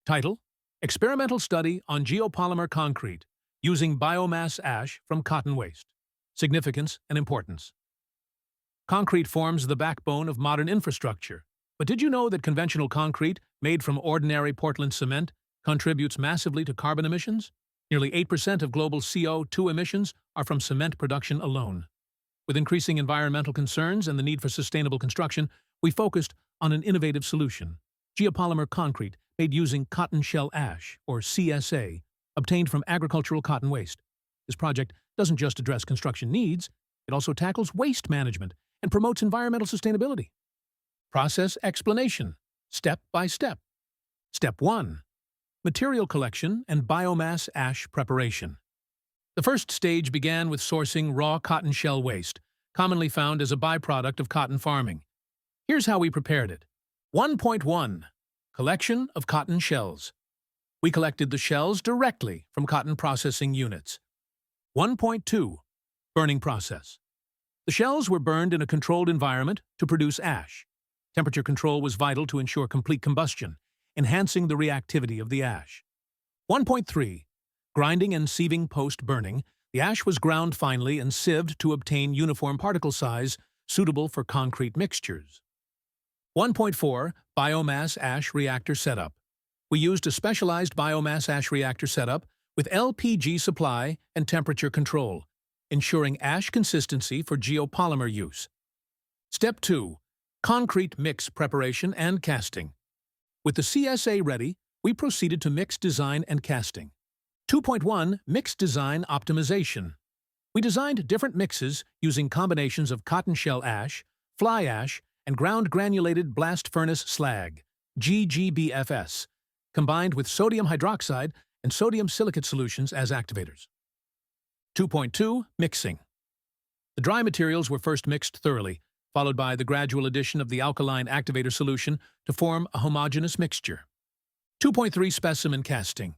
Title: Experimental Study on Geopolymer Concrete Using Biomass Ash from Cotton Waste. Significance and Importance. Concrete forms the backbone of modern infrastructure. But did you know that conventional concrete, made from ordinary Portland cement, contributes massively to carbon emissions? Nearly 8% of global CO2 emissions are from cement production alone. With increasing environmental concerns and the need for sustainable construction, we focused on an innovative solution: geopolymer concrete made using cotton shell ash, or CSA, obtained from agricultural cotton waste. This project doesn't just address construction needs, it also tackles waste management and promotes environmental sustainability. Process explanation, step by step. Step 1. Material collection and biomass ash preparation. The first stage began with sourcing raw cotton shell waste, commonly found as a byproduct of cotton farming. Here's how we prepared it. 1.1. Collection of cotton shells. We collected the shells directly from cotton processing units. 1.2. Burning process. The shells were burned in a controlled environment to produce ash. Temperature control was vital to ensure complete combustion, enhancing the reactivity of the ash. 1.3. Grinding and sieving post-burning. The ash was ground finely and sieved to obtain uniform particle size suitable for concrete mixtures. 1.4. Biomass ash reactor setup. We used a specialized biomass ash reactor setup with LPG supply and temperature control, ensuring ash consistency for geopolymer use. Step 2. Concrete mix preparation and casting. With the CSA ready, we proceeded to mix design and casting. 2.1. Mix design optimization. We designed different mixes using combinations of cotton shell ash, fly ash, and ground granulated blast furnace slag, GGBFS, combined with sodium hydroxide and sodium silicate solutions as activators. 2.2. Mixing. The dry materials were first mixed thoroughly, followed by the gradual addition of the alkaline activator solution to form a homogeneous mixture. 2.3. Specimen casting.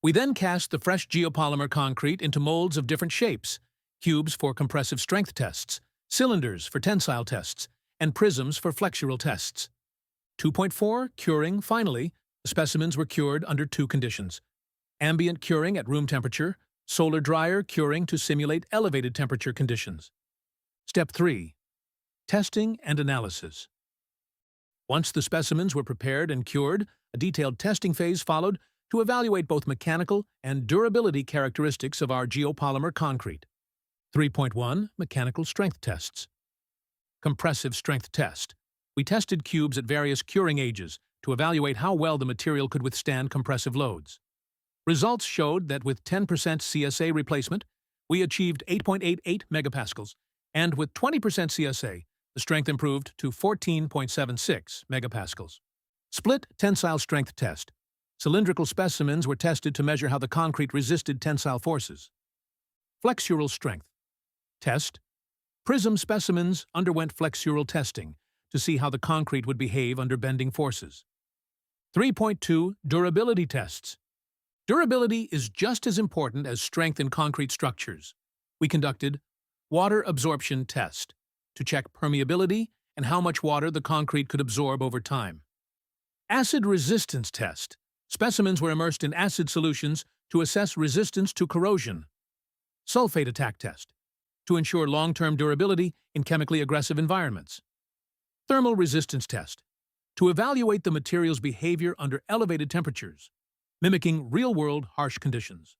We then cast the fresh geopolymer concrete into molds of different shapes: cubes for compressive strength tests, cylinders for tensile tests, and prisms for flexural tests. 2.4. Curing. Finally, the specimens were cured under 2 conditions: ambient curing at room temperature, solar dryer curing to simulate elevated temperature conditions. Step 3. Testing and analysis. Once the specimens were prepared and cured, a detailed testing phase followed to evaluate both mechanical and durability characteristics of our geopolymer concrete. 3.1. Mechanical strength tests. Compressive strength test. We tested cubes at various curing ages to evaluate how well the material could withstand compressive loads. Results showed that with 10% CSA replacement, we achieved 8.88 megapascals, and with 20% CSA, the strength improved to 14.76 megapascals. Split tensile strength test. Cylindrical specimens were tested to measure how the concrete resisted tensile forces. Flexural strength test. Prism specimens underwent flexural testing to see how the concrete would behave under bending forces. 3.2. Durability tests. Durability is just as important as strength in concrete structures. We conducted water absorption test to check permeability and how much water the concrete could absorb over time. Acid resistance test. Specimens were immersed in acid solutions to assess resistance to corrosion. Sulfate attack test to ensure long-term durability in chemically aggressive environments. Thermal resistance test to evaluate the material's behavior under elevated temperatures, mimicking real-world harsh conditions.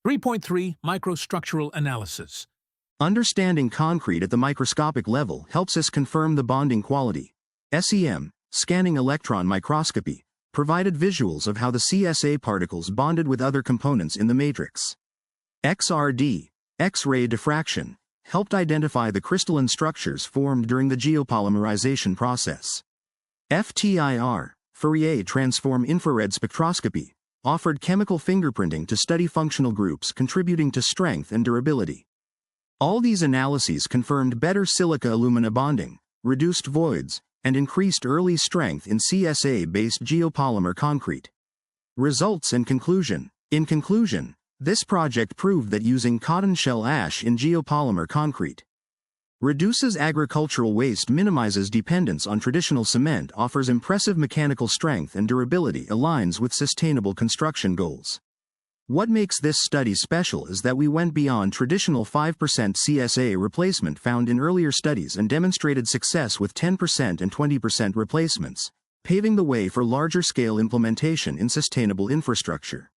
3.3. Microstructural analysis. Understanding concrete at the microscopic level helps us confirm the bonding quality. SEM, scanning electron microscopy, provided visuals of how the CSA particles bonded with other components in the matrix. XRD, X-ray diffraction, helped identify the crystalline structures formed during the geopolymerization process. FTIR, Fourier transform infrared spectroscopy, offered chemical fingerprinting to study functional groups contributing to strength and durability. All these analyses confirmed better silica-alumina bonding, reduced voids, and increased early strength in CSA-based geopolymer concrete. Results and conclusion. In conclusion, this project proved that using cotton shell ash in geopolymer concrete Reduces agricultural waste, minimizes dependence on traditional cement, offers impressive mechanical strength and durability, aligns with sustainable construction goals. What makes this study special is that we went beyond traditional 5% CSA replacement found in earlier studies and demonstrated success with 10% and 20% replacements, paving the way for larger-scale implementation in sustainable infrastructure.